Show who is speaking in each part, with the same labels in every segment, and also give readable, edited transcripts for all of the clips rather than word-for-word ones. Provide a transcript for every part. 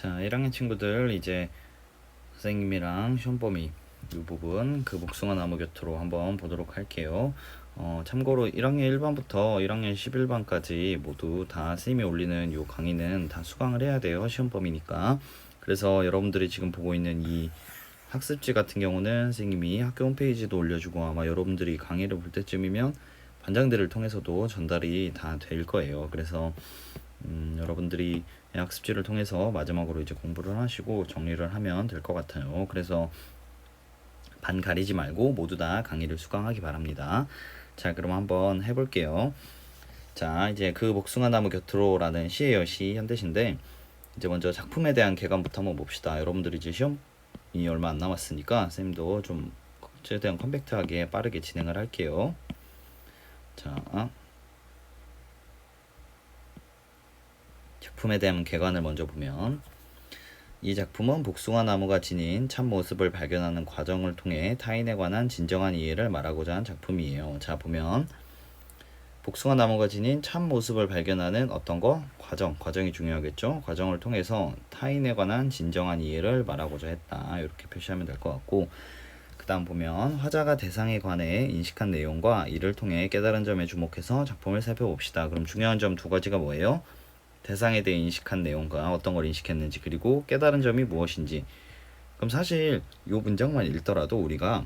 Speaker 1: 자, 1학년 친구들 이제 선생님이랑 시험 범위 이 부분 그 복숭아 나무 곁으로 한번 보도록 할게요. 참고로 1학년 1반부터 1학년 11반까지 모두 다 선생님이 올리는 요 강의는 다 수강을 해야 돼요. 시험 범위니까. 그래서 여러분들이 지금 보고 있는 이 학습지 같은 경우는 선생님이 학교 홈페이지도 올려주고 아마 여러분들이 강의를 볼 때쯤이면 반장들을 통해서도 전달이 다 될 거예요. 그래서 여러분들이 학습지를 통해서 마지막으로 이제 공부를 하시고 정리를 하면 될 것 같아요. 그래서 반 가리지 말고 모두 다 강의를 수강하기 바랍니다. 자, 그럼 한번 해볼게요. 자, 이제 그 복숭아 나무 곁으로라는 시예요. 시 현대시인데 이제 먼저 작품에 대한 개관부터 한번 봅시다. 여러분들이 이제 시험이 얼마 안 남았으니까 쌤도 좀 최대한 컴팩트하게 빠르게 진행을 할게요. 자, 작품에 대한 개관을 먼저 보면 이 작품은 복숭아 나무가 지닌 참모습을 발견하는 과정을 통해 타인에 관한 진정한 이해를 말하고자 한 작품이에요. 자, 보면 복숭아 나무가 지닌 참모습을 발견하는 어떤 거? 과정이 중요하겠죠. 과정을 통해서 타인에 관한 진정한 이해를 말하고자 했다. 이렇게 표시하면 될 것 같고, 그 다음 보면 화자가 대상에 관해 인식한 내용과 이를 통해 깨달은 점에 주목해서 작품을 살펴봅시다. 그럼 중요한 점 두 가지가 뭐예요? 대상에 대해 인식한 내용과 어떤 걸 인식했는지, 그리고 깨달은 점이 무엇인지. 그럼 사실 이 문장만 읽더라도 우리가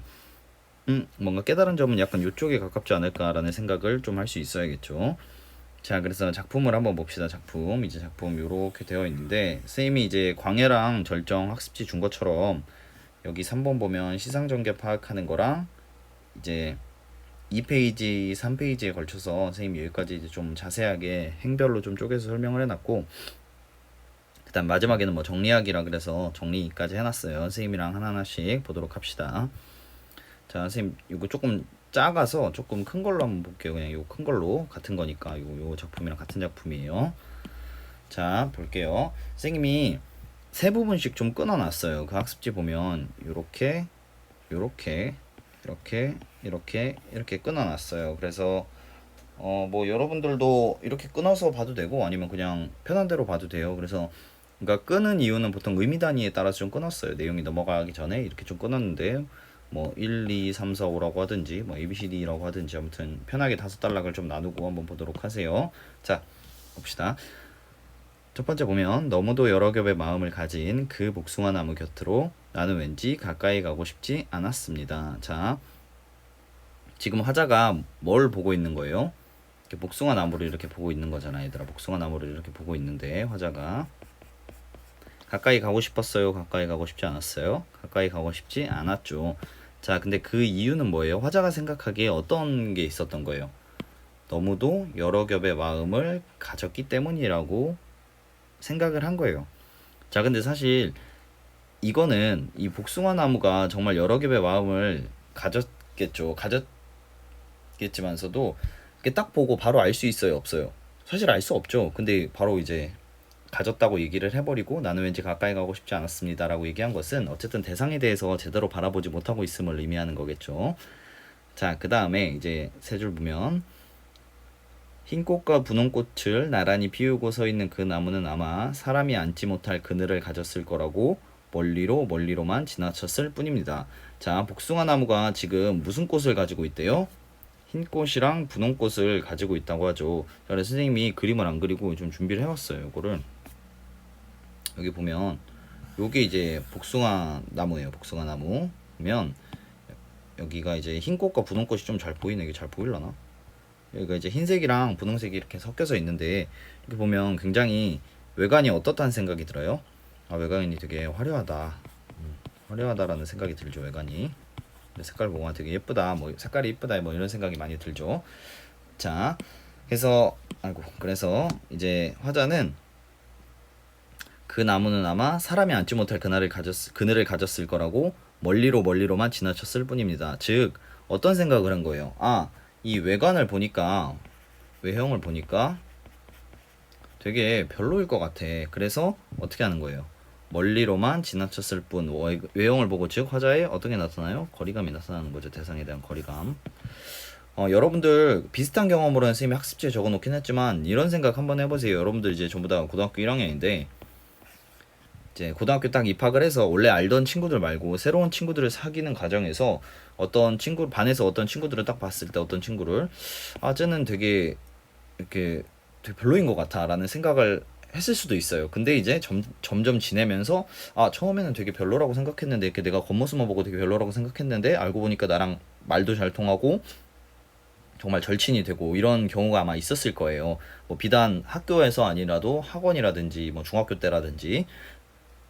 Speaker 1: 뭔가 깨달은 점은 약간 이쪽에 가깝지 않을까라는 생각을 좀 할 수 있어야겠죠. 자, 그래서 작품을 한번 봅시다. 작품 이렇게 되어 있는데, 선생님이 이제 광해랑 절정 학습지 준 것처럼 여기 3번 보면 시상전개 파악하는 거랑 이제 2페이지, 3페이지에 걸쳐서 선생님이 여기까지 이제 좀 자세하게 행별로 좀 쪼개서 설명을 해놨고, 그 다음 마지막에는 뭐 정리하기라 그래서 정리까지 해놨어요. 선생님이랑 하나하나씩 보도록 합시다. 자, 선생님 이거 조금 작아서 조금 큰 걸로 한번 볼게요. 그냥 요 큰 걸로 같은 거니까 요 작품이랑 같은 작품이에요. 자, 볼게요. 선생님이 세 부분씩 좀 끊어놨어요. 그 학습지 보면 요렇게 이렇게 끊어놨어요. 그래서 뭐 여러분들도 이렇게 끊어서 봐도 되고 아니면 그냥 편한 대로 봐도 돼요. 그래서 그러니까 끄는 이유는 보통 의미 단위에 따라서 좀 끊었어요. 내용이 넘어가기 전에 이렇게 좀 끊었는데 뭐 1, 2, 3, 4, 5라고 하든지 뭐 ABCD라고 하든지 아무튼 편하게 다섯 단락을 좀 나누고 한번 보도록 하세요. 자, 봅시다. 첫 번째 보면 너무도 여러 겹의 마음을 가진 그 복숭아 나무 곁으로 나는 왠지 가까이 가고 싶지 않았습니다. 자, 지금 화자가 뭘 보고 있는 거예요? 이렇게 복숭아 나무를 이렇게 보고 있는 거잖아, 얘들아. 복숭아 나무를 이렇게 보고 있는데 화자가 가까이 가고 싶었어요? 가까이 가고 싶지 않았어요? 가까이 가고 싶지 않았죠. 자, 근데 그 이유는 뭐예요? 화자가 생각하기에 어떤 게 있었던 거예요? 너무도 여러 겹의 마음을 가졌기 때문이라고 생각을 한 거예요. 자, 근데 사실 이거는 이 복숭아 나무가 정말 여러 겹의 마음을 가졌겠지만서도 이렇게 딱 보고 바로 알 수 있어요, 없어요? 사실 알 수 없죠. 근데 바로 이제 가졌다고 얘기를 해버리고 나는 왠지 가까이 가고 싶지 않았습니다 라고 얘기한 것은 어쨌든 대상에 대해서 제대로 바라보지 못하고 있음을 의미하는 거겠죠. 자, 그 다음에 이제 세 줄 보면 흰 꽃과 분홍 꽃을 나란히 피우고 서 있는 그 나무는 아마 사람이 앉지 못할 그늘을 가졌을 거라고 멀리로만 지나쳤을 뿐입니다. 자, 복숭아 나무가 지금 무슨 꽃을 가지고 있대요? 흰 꽃이랑 분홍 꽃을 가지고 있다고 하죠. 그래서 선생님이 그림을 안 그리고 좀 준비를 해왔어요. 이거를 여기 보면 요게 이제 복숭아 나무예요. 복숭아 나무 보면 여기가 이제 흰 꽃과 분홍 꽃이 좀 잘 보이네. 이게 잘 보일라나? 여기가 이제 흰색이랑 분홍색이 이렇게 섞여서 있는데 이렇게 보면 굉장히 외관이 어떻다는 생각이 들어요? 아, 외관이 되게 화려하다. 화려하다라는 생각이 들죠. 외관이. 색깔 보고 되게 예쁘다. 뭐 색깔이 예쁘다. 뭐 이런 생각이 많이 들죠. 자, 그래서 이제 화자는 그 나무는 아마 사람이 앉지 못할 그늘을 가졌을 거라고 멀리로만 지나쳤을 뿐입니다. 즉 어떤 생각을 한 거예요? 아, 이 외관을 보니까 외형을 보니까 되게 별로일 것 같아. 그래서 어떻게 하는 거예요? 멀리로만 지나쳤을 뿐. 외형을 보고 즉 화자에 어떤 게 나타나요? 거리감이 나타나는 거죠. 대상에 대한 거리감. 여러분들 비슷한 경험으로는 선생님이 학습지에 적어놓긴 했지만 이런 생각 한번 해보세요. 여러분들 이제 전부 다 고등학교 1학년인데 이제 고등학교 딱 입학을 해서 원래 알던 친구들 말고 새로운 친구들을 사귀는 과정에서 어떤 친구 반에서 어떤 친구들을 딱 봤을 때 어떤 친구를 쟤는 되게 이렇게 되게 별로인 것 같아라는 생각을 했을 수도 있어요. 근데 이제 점점 지내면서 처음에는 되게 별로라고 생각했는데 이렇게 내가 겉모습만 보고 되게 별로라고 생각했는데 알고 보니까 나랑 말도 잘 통하고 정말 절친이 되고 이런 경우가 아마 있었을 거예요. 뭐 비단 학교에서 아니라도 학원이라든지 뭐 중학교 때라든지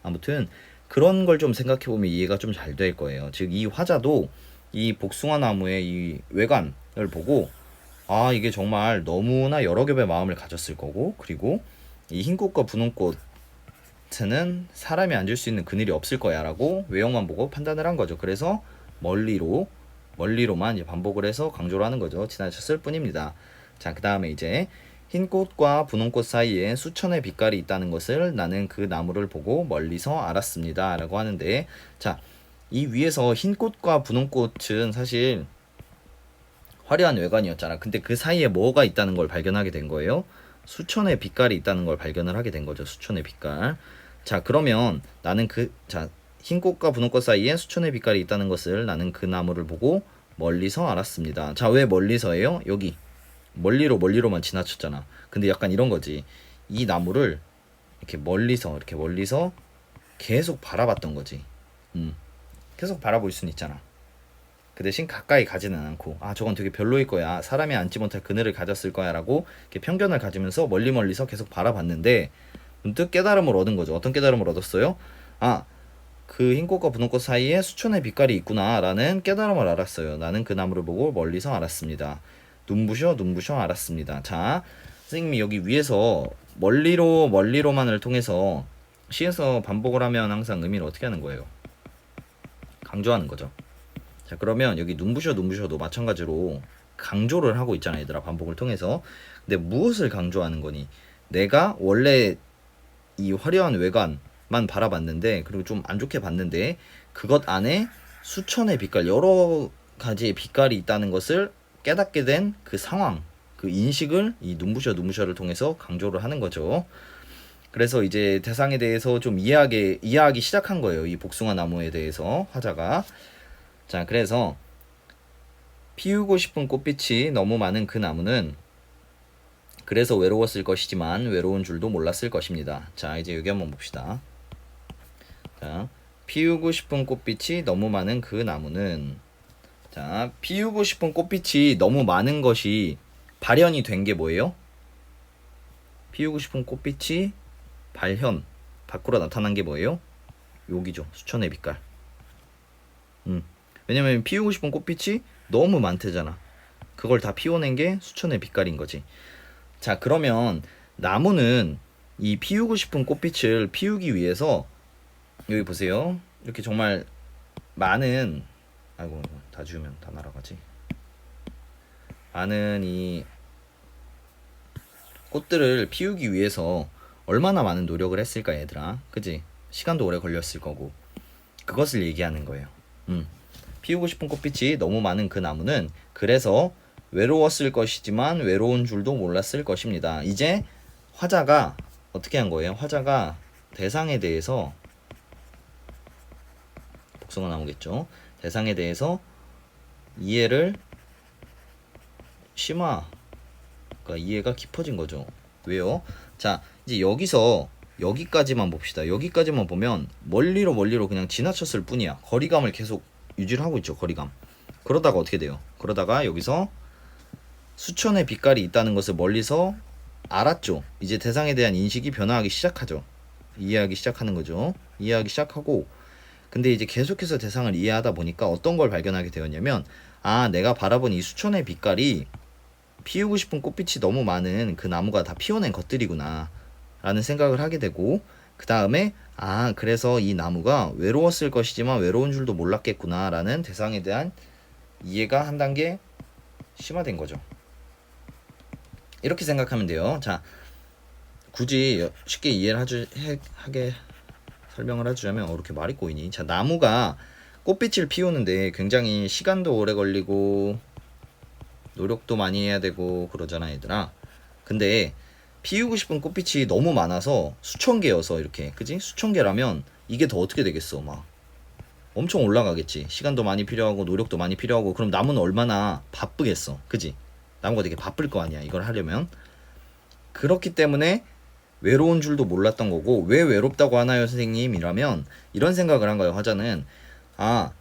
Speaker 1: 아무튼 그런 걸 좀 생각해 보면 이해가 좀 잘 될 거예요. 즉 이 화자도 이 복숭아 나무의 이 외관을 보고 이게 정말 너무나 여러 겹의 마음을 가졌을 거고, 그리고 이 흰꽃과 분홍꽃에는 사람이 앉을 수 있는 그늘이 없을 거야 라고 외형만 보고 판단을 한 거죠. 그래서 멀리로만 이제 반복을 해서 강조를 하는 거죠. 지나쳤을 뿐입니다. 자, 그 다음에 이제 흰꽃과 분홍꽃 사이에 수천의 빛깔이 있다는 것을 나는 그 나무를 보고 멀리서 알았습니다 라고 하는데, 자, 이 위에서 흰꽃과 분홍꽃은 사실 화려한 외관이었잖아. 근데 그 사이에 뭐가 있다는 걸 발견하게 된 거예요. 수천의 빛깔이 있다는 걸 발견을 하게 된 거죠. 수천의 빛깔. 자, 그러면 나는 흰꽃과 분홍꽃 사이에 수천의 빛깔이 있다는 것을 나는 그 나무를 보고 멀리서 알았습니다. 자, 왜 멀리서예요? 여기 멀리로만 지나쳤잖아. 근데 약간 이런 거지. 이 나무를 이렇게 멀리서 계속 바라봤던 거지. 계속 바라볼 수는 있잖아. 그 대신 가까이 가지는 않고 저건 되게 별로일 거야, 사람이 앉지 못할 그늘을 가졌을 거야 라고 이렇게 편견을 가지면서 멀리서 계속 바라봤는데 문득 깨달음을 얻은 거죠. 어떤 깨달음을 얻었어요? 그 흰꽃과 분홍꽃 사이에 수천의 빛깔이 있구나 라는 깨달음을 알았어요. 나는 그 나무를 보고 멀리서 알았습니다. 눈부셔 알았습니다. 자, 선생님이 여기 위에서 멀리로만을 통해서 시에서 반복을 하면 항상 의미를 어떻게 하는 거예요? 강조하는 거죠. 자, 그러면 여기 눈부셔도 마찬가지로 강조를 하고 있잖아, 얘들아. 반복을 통해서. 근데 무엇을 강조하는 거니? 내가 원래 이 화려한 외관만 바라봤는데, 그리고 좀 안 좋게 봤는데, 그것 안에 수천의 빛깔, 여러 가지의 빛깔이 있다는 것을 깨닫게 된 그 상황, 그 인식을 이 눈부셔를 통해서 강조를 하는 거죠. 그래서 이제 대상에 대해서 좀 이해하기 시작한 거예요. 이 복숭아 나무에 대해서 화자가. 자, 그래서 피우고 싶은 꽃빛이 너무 많은 그 나무는 그래서 외로웠을 것이지만 외로운 줄도 몰랐을 것입니다. 자, 이제 여기 한번 봅시다. 자, 피우고 싶은 꽃빛이 너무 많은 그 나무는, 자, 피우고 싶은 꽃빛이 너무 많은 것이 발현이 된 게 뭐예요? 피우고 싶은 꽃빛이 밖으로 나타난 게 뭐예요? 여기죠. 수천의 빛깔. 왜냐면 피우고 싶은 꽃빛이 너무 많대잖아. 그걸 다 피워낸 게 수천의 빛깔인 거지. 자, 그러면 나무는 이 피우고 싶은 꽃빛을 피우기 위해서 여기 보세요. 이렇게 정말 많은, 아이고 다 지우면 다 날아가지. 많은 이 꽃들을 피우기 위해서 얼마나 많은 노력을 했을까, 얘들아. 그지? 시간도 오래 걸렸을 거고. 그것을 얘기하는 거예요. 피우고 싶은 꽃빛이 너무 많은 그 나무는 그래서 외로웠을 것이지만 외로운 줄도 몰랐을 것입니다. 이제 화자가 어떻게 한 거예요? 화자가 대상에 대해서, 복숭아 나무겠죠? 대상에 대해서 이해가 이해가 깊어진 거죠. 왜요? 자, 이제 여기까지만 봅시다. 여기까지만 보면 멀리로 그냥 지나쳤을 뿐이야. 거리감을 계속 유지를 하고 있죠. 거리감. 그러다가 어떻게 돼요? 그러다가 여기서 수천의 빛깔이 있다는 것을 멀리서 알았죠. 이제 대상에 대한 인식이 변화하기 시작하죠. 이해하기 시작하는 거죠. 이해하기 시작하고, 근데 이제 계속해서 대상을 이해하다 보니까 어떤 걸 발견하게 되었냐면, 내가 바라본 이 수천의 빛깔이 피우고 싶은 꽃빛이 너무 많은 그 나무가 다 피워낸 것들이구나 라는 생각을 하게 되고, 그 다음에 그래서 이 나무가 외로웠을 것이지만 외로운 줄도 몰랐겠구나 라는 대상에 대한 이해가 한 단계 심화된 거죠. 이렇게 생각하면 돼요. 자, 굳이 쉽게 이해를 하게 설명을 해주자면, 이렇게 말이 꼬이니? 자, 나무가 꽃빛을 피우는데 굉장히 시간도 오래 걸리고 노력도 많이 해야 되고 그러잖아, 얘들아. 근데 피우고 싶은 꽃빛이 너무 많아서 수천 개여서 이렇게, 그지? 수천 개라면 이게 더 어떻게 되겠어? 막 엄청 올라가겠지. 시간도 많이 필요하고 노력도 많이 필요하고. 그럼 나무는 얼마나 바쁘겠어, 그지? 나무가 되게 바쁠 거 아니야, 이걸 하려면. 그렇기 때문에 외로운 줄도 몰랐던 거고. 왜 외롭다고 하나요, 선생님이라면 이런 생각을 한 거예요. 화자는, 아,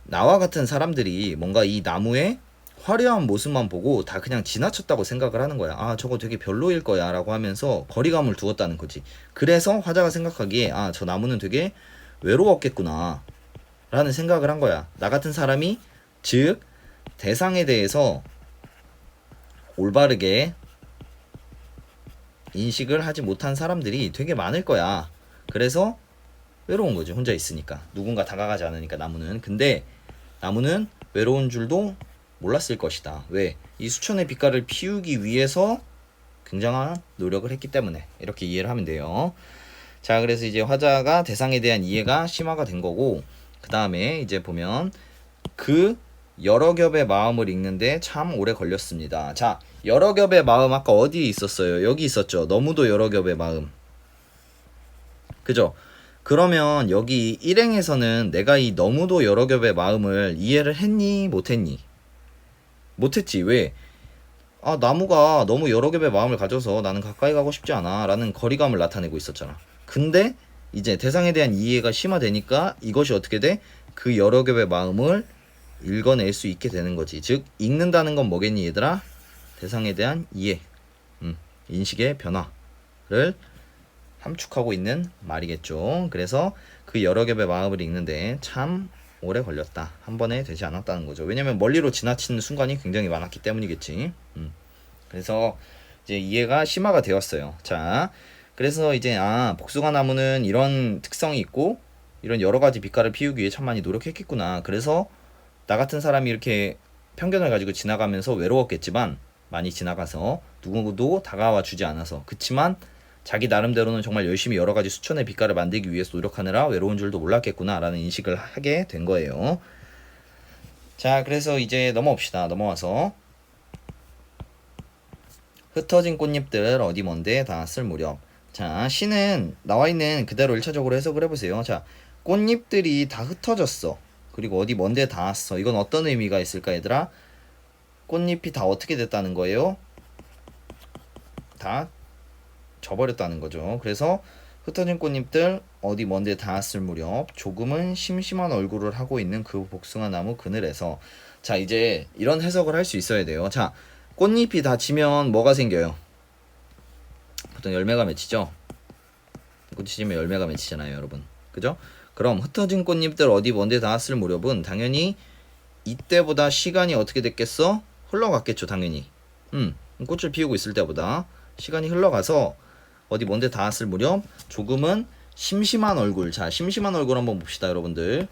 Speaker 1: 나와 같은 사람들이 뭔가 이 나무의 화려한 모습만 보고 다 그냥 지나쳤다고 생각을 하는 거야. 아, 저거 되게 별로일 거야 라고 하면서 거리감을 두었다는 거지. 그래서 화자가 생각하기에, 아, 저 나무는 되게 외로웠겠구나 라는 생각을 한 거야. 나 같은 사람이, 즉 대상에 대해서 올바르게 인식을 하지 못한 사람들이 되게 많을 거야. 그래서 외로운 거지, 혼자 있으니까. 누군가 다가가지 않으니까 나무는. 근데 나무는 외로운 줄도 몰랐을 것이다. 왜? 이 수천의 빛깔을 피우기 위해서 굉장한 노력을 했기 때문에. 이렇게 이해를 하면 돼요. 자, 그래서 이제 화자가 대상에 대한 이해가 심화가 된 거고, 그 다음에 이제 보면 그 여러 겹의 마음을 읽는데 참 오래 걸렸습니다. 자, 여러 겹의 마음 아까 어디에 있었어요? 여기 있었죠. 너무도 여러 겹의 마음. 그죠? 그러면 여기 일행에서는 내가 이 너무도 여러 겹의 마음을 이해를 했니? 못했니? 못했지. 왜? 아, 나무가 너무 여러 겹의 마음을 가져서 나는 가까이 가고 싶지 않아 라는 거리감을 나타내고 있었잖아. 근데 이제 대상에 대한 이해가 심화되니까 이것이 어떻게 돼? 그 여러 겹의 마음을 읽어낼 수 있게 되는 거지. 즉, 읽는다는 건 뭐겠니, 얘들아? 대상에 대한 이해, 인식의 변화를 함축하고 있는 말이겠죠. 그래서 그 여러 겹의 마음을 읽는데 참 오래 걸렸다. 한 번에 되지 않았다는 거죠. 왜냐면 멀리로 지나치는 순간이 굉장히 많았기 때문이겠지. 그래서 이제 이해가 심화가 되었어요. 자, 그래서 이제 복숭아 나무는 이런 특성이 있고 이런 여러 가지 빛깔을 피우기 위해 참 많이 노력했겠구나. 그래서 나 같은 사람이 이렇게 편견을 가지고 지나가면서 외로웠겠지만, 많이 지나가서 누구도 다가와 주지 않아서, 그치만 자기 나름대로는 정말 열심히 여러 가지 수천의 빛깔을 만들기 위해서 노력하느라 외로운 줄도 몰랐겠구나 라는 인식을 하게 된 거예요. 자, 그래서 이제 넘어와서 흩어진 꽃잎들 어디 먼데 닿았을 무렵. 자, 시는 나와있는 그대로 1차적으로 해석을 해보세요. 자, 꽃잎들이 다 흩어졌어. 그리고 어디 먼데 닿았어. 이건 어떤 의미가 있을까, 얘들아? 꽃잎이 다 어떻게 됐다는 거예요? 다 져버렸다는 거죠. 그래서 흩어진 꽃잎들 어디 먼데 닿았을 무렵 조금은 심심한 얼굴을 하고 있는 그 복숭아 나무 그늘에서. 자, 이제 이런 해석을 할 수 있어야 돼요. 자, 꽃잎이 다 지면 뭐가 생겨요? 보통 열매가 맺히죠? 꽃이 지면 열매가 맺히잖아요, 여러분. 그죠? 그럼 흩어진 꽃잎들 어디 먼데 닿았을 무렵은 당연히 이때보다 시간이 어떻게 됐겠어? 흘러갔겠죠, 당연히. 꽃을 피우고 있을 때보다 시간이 흘러가서 어디 먼데 닿았을 무렵 조금은 심심한 얼굴. 자, 심심한 얼굴 한번 봅시다, 여러분들.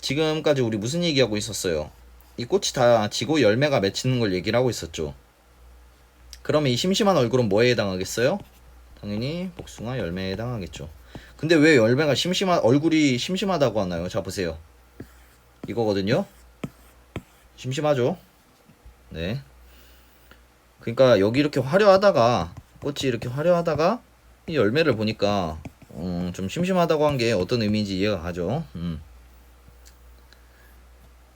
Speaker 1: 지금까지 우리 무슨 얘기하고 있었어요? 이 꽃이 다 지고 열매가 맺히는 걸 얘기를 하고 있었죠. 그러면 이 심심한 얼굴은 뭐에 해당하겠어요? 당연히 복숭아 열매에 해당하겠죠. 근데 왜 열매가 얼굴이 심심하다고 하나요? 자, 보세요. 이거거든요. 심심하죠? 네. 그러니까 여기 이렇게 화려하다가, 꽃이 이렇게 화려하다가 이 열매를 보니까 좀 심심하다고 한 게 어떤 의미인지 이해가 가죠.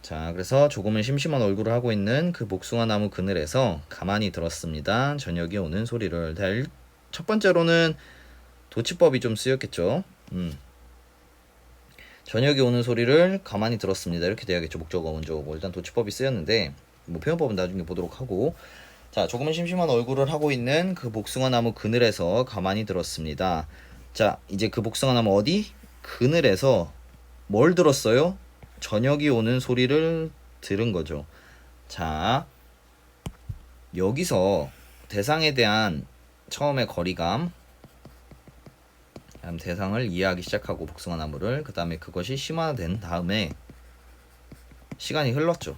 Speaker 1: 자, 그래서 조금은 심심한 얼굴을 하고 있는 그 복숭아 나무 그늘에서 가만히 들었습니다. 저녁이 오는 소리를. 첫 번째로는 도치법이 좀 쓰였겠죠. 저녁이 오는 소리를 가만히 들었습니다. 이렇게 돼야겠죠. 목적어 먼저 오고. 일단 도치법이 쓰였는데 뭐 표현법은 나중에 보도록 하고. 자, 조금은 심심한 얼굴을 하고 있는 그 복숭아 나무 그늘에서 가만히 들었습니다. 자, 이제 그 복숭아 나무 어디? 그늘에서 뭘 들었어요? 저녁이 오는 소리를 들은 거죠. 자, 여기서 대상에 대한 처음에 거리감, 대상을 이해하기 시작하고 복숭아 나무를, 그 다음에 그것이 심화된 다음에 시간이 흘렀죠.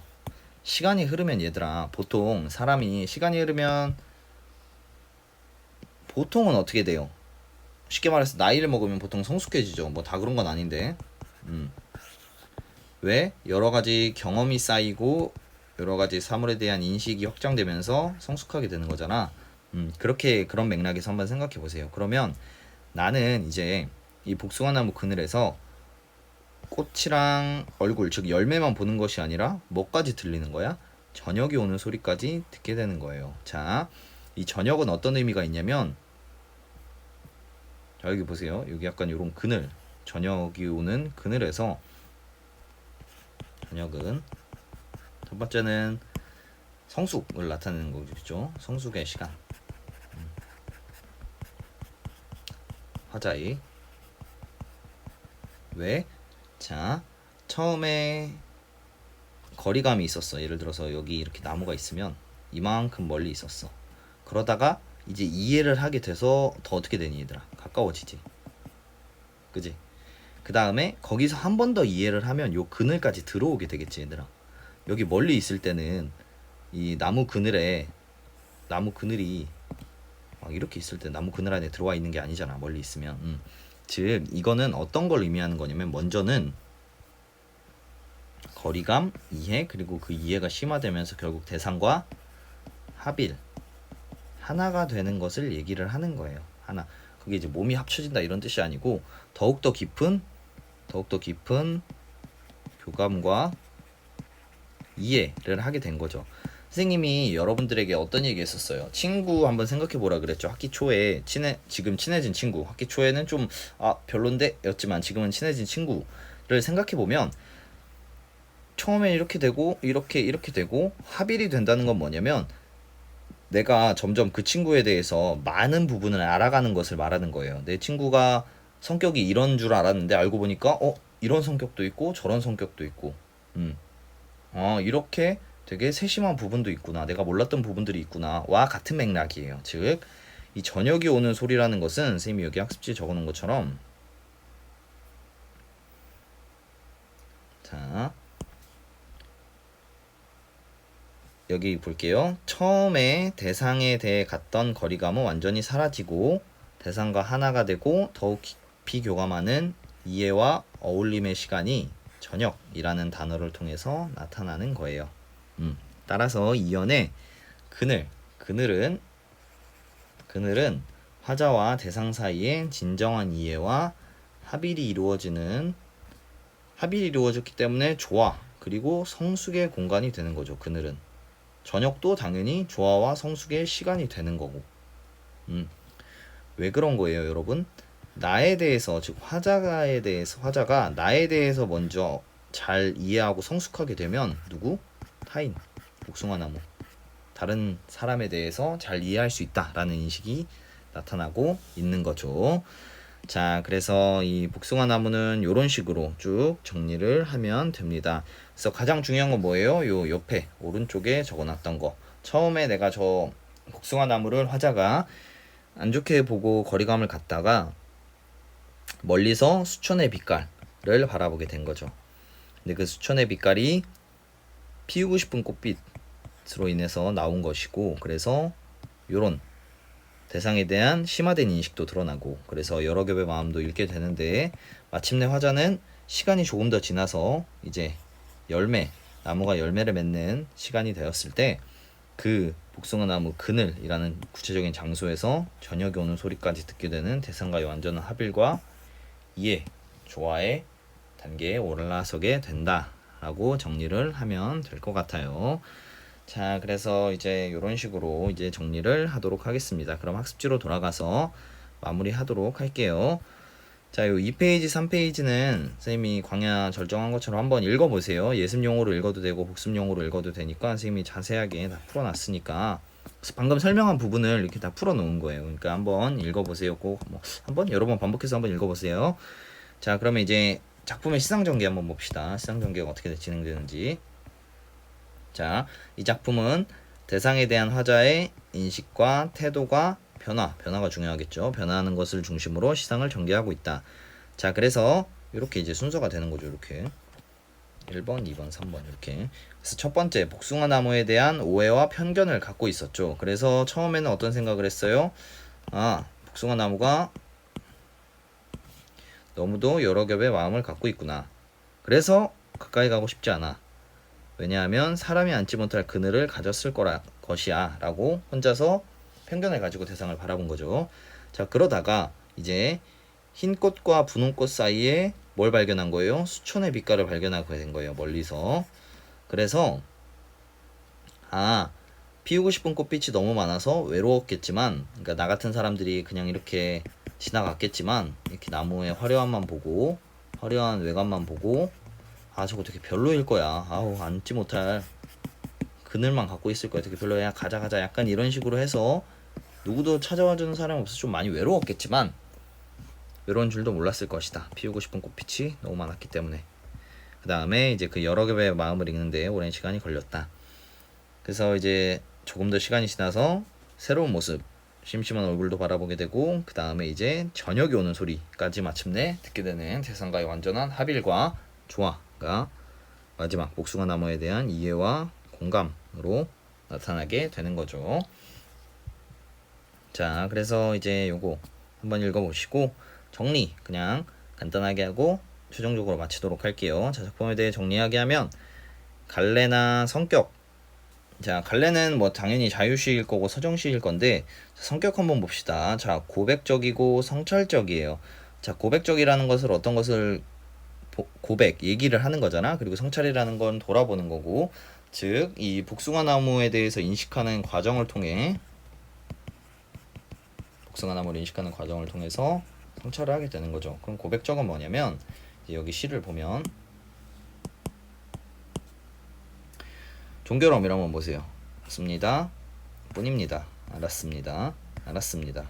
Speaker 1: 시간이 흐르면 얘들아, 보통 사람이 시간이 흐르면 보통은 어떻게 돼요? 쉽게 말해서 나이를 먹으면 보통 성숙해지죠. 뭐 다 그런 건 아닌데. 왜? 여러 가지 경험이 쌓이고 여러 가지 사물에 대한 인식이 확장되면서 성숙하게 되는 거잖아. 그렇게 그런 맥락에서 한번 생각해 보세요. 그러면 나는 이제 이 복숭아나무 그늘에서 꽃이랑 얼굴, 즉 열매만 보는 것이 아니라 뭐까지 들리는 거야? 저녁이 오는 소리까지 듣게 되는 거예요. 자, 이 저녁은 어떤 의미가 있냐면, 자, 여기 보세요. 여기 약간 이런 그늘, 저녁이 오는 그늘에서 저녁은 첫 번째는 성숙을 나타내는 거죠. 성숙의 시간. 화자의. 왜? 자, 처음에 거리감이 있었어. 예를 들어서 여기 이렇게 나무가 있으면 이만큼 멀리 있었어. 그러다가 이제 이해를 하게 돼서 더 어떻게 되니 얘들아? 가까워지지. 그지? 그 다음에 거기서 한 번 더 이해를 하면 요 그늘까지 들어오게 되겠지 얘들아. 여기 멀리 있을 때는 이 나무 그늘이 막 이렇게 있을 때 나무 그늘 안에 들어와 있는 게 아니잖아. 멀리 있으면. 즉 이거는 어떤 걸 의미하는 거냐면, 먼저는 거리감, 이해, 그리고 그 이해가 심화되면서 결국 대상과 합일, 하나가 되는 것을 얘기를 하는 거예요. 하나. 그게 이제 몸이 합쳐진다 이런 뜻이 아니고 더욱더 깊은 교감과 이해를 하게 된 거죠. 선생님이 여러분들에게 어떤 얘기 했었어요? 친구 한번 생각해 보라 그랬죠. 학기 초에 지금 친해진 친구, 학기 초에는 좀 별론데 였지만 지금은 친해진 친구를 생각해 보면, 처음에 이렇게 되고 이렇게 되고 합일이 된다는 건 뭐냐면, 내가 점점 그 친구에 대해서 많은 부분을 알아가는 것을 말하는 거예요. 내 친구가 성격이 이런 줄 알았는데 알고 보니까 이런 성격도 있고 저런 성격도 있고, 이렇게 되게 세심한 부분도 있구나, 내가 몰랐던 부분들이 있구나와 같은 맥락이에요. 즉 이 저녁이 오는 소리라는 것은 선생님이 여기 학습지에 적어놓은 것처럼, 자 여기 볼게요. 처음에 대상에 대해 갔던 거리감은 완전히 사라지고 대상과 하나가 되고 더욱 깊이 교감하는 이해와 어울림의 시간이 저녁이라는 단어를 통해서 나타나는 거예요. 따라서 이연의 그늘은 화자와 대상 사이에 진정한 이해와 합일이 이루어졌기 때문에 조화 그리고 성숙의 공간이 되는 거죠. 그늘은. 저녁도 당연히 조화와 성숙의 시간이 되는 거고. 왜 그런 거예요, 여러분? 나에 대해서, 즉 화자가 나에 대해서 먼저 잘 이해하고 성숙하게 되면 타인, 복숭아나무, 다른 사람에 대해서 잘 이해할 수 있다라는 인식이 나타나고 있는 거죠. 자, 그래서 이 복숭아나무는 이런 식으로 쭉 정리를 하면 됩니다. 그래서 가장 중요한 건 뭐예요? 요 옆에 오른쪽에 적어놨던 거. 처음에 내가 저 복숭아나무를 화자가 안 좋게 보고 거리감을 갖다가 멀리서 수천의 빛깔을 바라보게 된 거죠. 근데 그 수천의 빛깔이 피우고 싶은 꽃빛으로 인해서 나온 것이고, 그래서 요런 대상에 대한 심화된 인식도 드러나고, 그래서 여러 겹의 마음도 읽게 되는데, 마침내 화자는 시간이 조금 더 지나서 이제 나무가 열매를 맺는 시간이 되었을 때 그 복숭아나무 그늘이라는 구체적인 장소에서 저녁이 오는 소리까지 듣게 되는 대상과의 완전한 합일과 이해, 조화의 단계에 올라서게 된다라고 정리를 하면 될 것 같아요. 자, 그래서 이제 이런 식으로 이제 정리를 하도록 하겠습니다. 그럼 학습지로 돌아가서 마무리하도록 할게요. 자, 요 2페이지, 3페이지는 선생님이 광야 절정한 것처럼 한번 읽어보세요. 예습용으로 읽어도 되고 복습용으로 읽어도 되니까 선생님이 자세하게 다 풀어놨으니까, 방금 설명한 부분을 이렇게 다 풀어놓은 거예요. 그러니까 한번 읽어보세요. 꼭 한번 여러 번 반복해서 한번 읽어보세요. 자, 그러면 이제 작품의 시상전개 한번 봅시다. 시상전개가 어떻게 진행되는지. 자, 이 작품은 대상에 대한 화자의 인식과 태도가 변화가 중요하겠죠. 변화하는 것을 중심으로 시상을 전개하고 있다. 자, 그래서 이렇게 이제 순서가 되는 거죠. 이렇게 1번, 2번, 3번 이렇게. 그래서 첫 번째, 복숭아나무에 대한 오해와 편견을 갖고 있었죠. 그래서 처음에는 어떤 생각을 했어요? 복숭아나무가 너무도 여러 겹의 마음을 갖고 있구나. 그래서 가까이 가고 싶지 않아. 왜냐하면 사람이 앉지 못할 그늘을 가졌을 것이야 라고 혼자서 편견을 가지고 대상을 바라본 거죠. 자, 그러다가 이제 흰 꽃과 분홍 꽃 사이에 뭘 발견한 거예요? 수촌의 빛깔을 발견하게 된 거예요. 멀리서. 그래서 피우고 싶은 꽃빛이 너무 많아서 외로웠겠지만, 그러니까 나 같은 사람들이 그냥 이렇게 지나갔겠지만, 이렇게 나무의 화려함만 보고, 화려한 외관만 보고, 저거 되게 별로일 거야. 앉지 못할 그늘만 갖고 있을 거야. 되게 별로야. 가자 가자. 약간 이런 식으로 해서 누구도 찾아와주는 사람이 없어서 좀 많이 외로웠겠지만, 외로운 줄도 몰랐을 것이다. 피우고 싶은 꽃빛이 너무 많았기 때문에. 그 다음에 이제 그 여러 개의 마음을 읽는데 오랜 시간이 걸렸다. 그래서 이제 조금 더 시간이 지나서 새로운 모습, 심심한 얼굴도 바라보게 되고, 그 다음에 이제 저녁이 오는 소리까지 마침내 듣게 되는 대상과의 완전한 합일과 조화가 마지막 복숭아 나무에 대한 이해와 공감으로 나타나게 되는 거죠. 자, 그래서 이제 요거 한번 읽어보시고 정리 그냥 간단하게 하고 최종적으로 마치도록 할게요. 자, 작품에 대해 정리하게 하면 갈래나 성격. 자, 갈래는 뭐 당연히 자유시일 거고 서정시일 건데 성격 한번 봅시다. 자, 고백적이고 성찰적이에요. 자, 고백적이라는 것을 어떤 것을 고백, 얘기를 하는 거잖아. 그리고 성찰이라는 건 돌아보는 거고, 즉 이 복숭아 나무에 대해서 인식하는 과정을 통해 복숭아 나무를 인식하는 과정을 통해서 성찰을 하게 되는 거죠. 그럼 고백적은 뭐냐면 여기 시를 보면 종결어미를 한번 보세요. 습니다. 뿐입니다. 알았습니다. 알았습니다.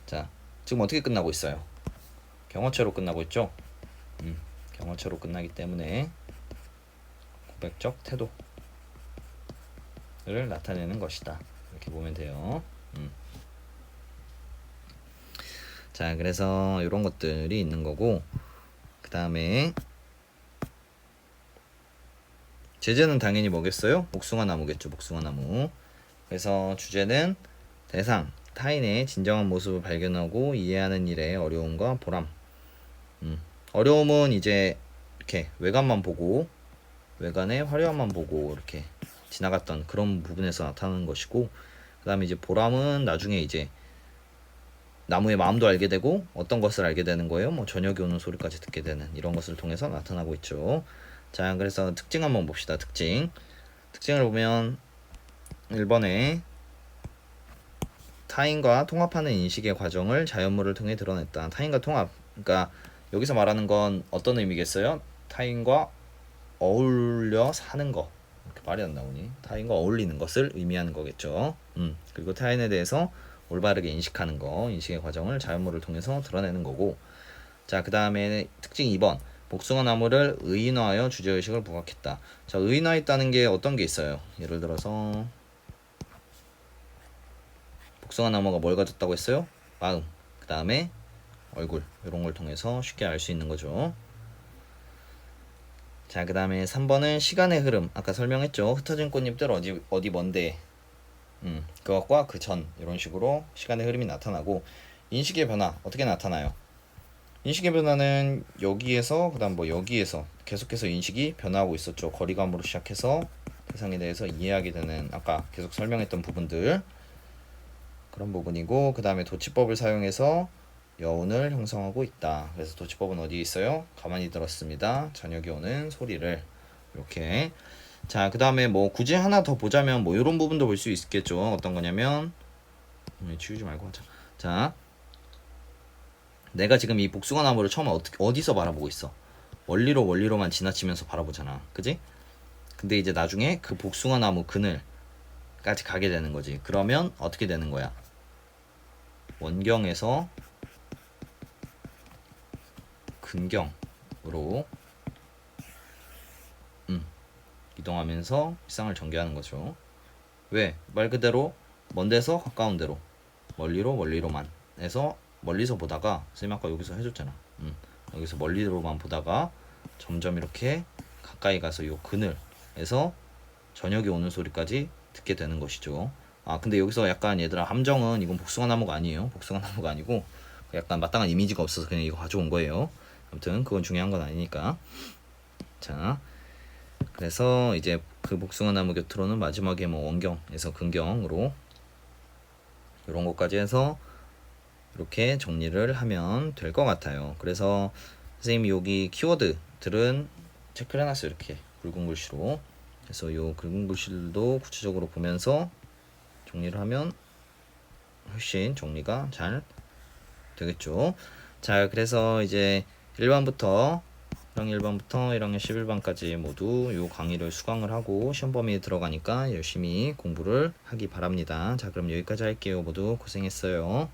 Speaker 1: 자, 지금 어떻게 끝나고 있어요? 경어체로 끝나고 있죠? 경어체로 끝나기 때문에 고백적 태도를 나타내는 것이다. 이렇게 보면 돼요. 자, 그래서 이런 것들이 있는 거고, 그 다음에 제재는 당연히 뭐겠어요? 복숭아 나무겠죠. 복숭아 나무. 그래서 주제는 대상, 타인의 진정한 모습을 발견하고 이해하는 일의 어려움과 보람. 어려움은 이제 이렇게 외관만 보고, 외관의 화려함만 보고 이렇게 지나갔던 그런 부분에서 나타나는 것이고, 그 다음에 이제 보람은 나중에 이제 나무의 마음도 알게 되고 어떤 것을 알게 되는 거예요? 뭐 저녁이 오는 소리까지 듣게 되는 이런 것을 통해서 나타나고 있죠. 자, 그래서 특징 한번 봅시다. 특징을 보면 1번에 타인과 통합하는 인식의 과정을 자연물을 통해 드러냈다. 타인과 통합, 그러니까 여기서 말하는 건 어떤 의미겠어요? 타인과 어울려 사는 거. 이렇게 말이 안 나오니? 타인과 어울리는 것을 의미하는 거겠죠. 그리고 타인에 대해서 올바르게 인식하는 거, 인식의 과정을 자연물을 통해서 드러내는 거고. 자, 그 다음에 특징 2번. 복숭아 나무를 의인화하여 주제의식을 부각했다. 자, 의인화했다는 게 어떤 게 있어요? 예를 들어서 복숭아 나무가 뭘 가졌다고 했어요? 마음, 그 다음에 얼굴, 이런 걸 통해서 쉽게 알 수 있는 거죠. 자, 그 다음에 3번은 시간의 흐름. 아까 설명했죠. 흩어진 꽃잎들 어디 먼데, 그것과 그 전, 이런 식으로 시간의 흐름이 나타나고, 인식의 변화 어떻게 나타나요? 인식의 변화는 여기에서 그다음 뭐 여기에서 계속해서 인식이 변화하고 있었죠. 거리감으로 시작해서 대상에 대해서 이해하게 되는 아까 계속 설명했던 부분들, 그런 부분이고, 그 다음에 도치법을 사용해서 여운을 형성하고 있다. 그래서 도치법은 어디에 있어요? 가만히 들었습니다. 저녁이 오는 소리를. 이렇게. 자, 그 다음에 뭐 굳이 하나 더 보자면 뭐 이런 부분도 볼 수 있겠죠. 어떤 거냐면 치우지 말고 하자. 자, 내가 지금 이 복숭아 나무를 처음 어디서 바라보고 있어? 원리로만 지나치면서 바라보잖아. 그지? 근데 이제 나중에 그 복숭아 나무 그늘까지 가게 되는 거지. 그러면 어떻게 되는 거야? 원경에서 근경으로 이동하면서 일상을 전개하는 거죠. 왜? 말 그대로 먼 데서 가까운 데로, 멀리로만 해서 멀리서 보다가 선생님 아까 여기서 해줬잖아. 여기서 멀리로만 보다가 점점 이렇게 가까이 가서 요 그늘에서 저녁이 오는 소리까지 듣게 되는 것이죠. 근데 여기서 약간 얘들아, 함정은 이건 복숭아 나무가 아니에요. 복숭아 나무가 아니고 약간 마땅한 이미지가 없어서 그냥 이거 가져온 거예요. 아무튼 그건 중요한 건 아니니까. 자, 그래서 이제 그 복숭아 나무 곁으로는 마지막에 뭐 원경에서 근경으로 이런 것까지 해서 이렇게 정리를 하면 될 것 같아요. 그래서 선생님이 여기 키워드들은 체크를 해놨어요. 이렇게 굵은 글씨로. 그래서 이 굵은 글씨들도 구체적으로 보면서 정리를 하면 훨씬 정리가 잘 되겠죠. 자, 그래서 이제 1번부터 1학년 11반까지 모두 이 강의를 수강을 하고 시험 범위에 들어가니까 열심히 공부를 하기 바랍니다. 자, 그럼 여기까지 할게요. 모두 고생했어요.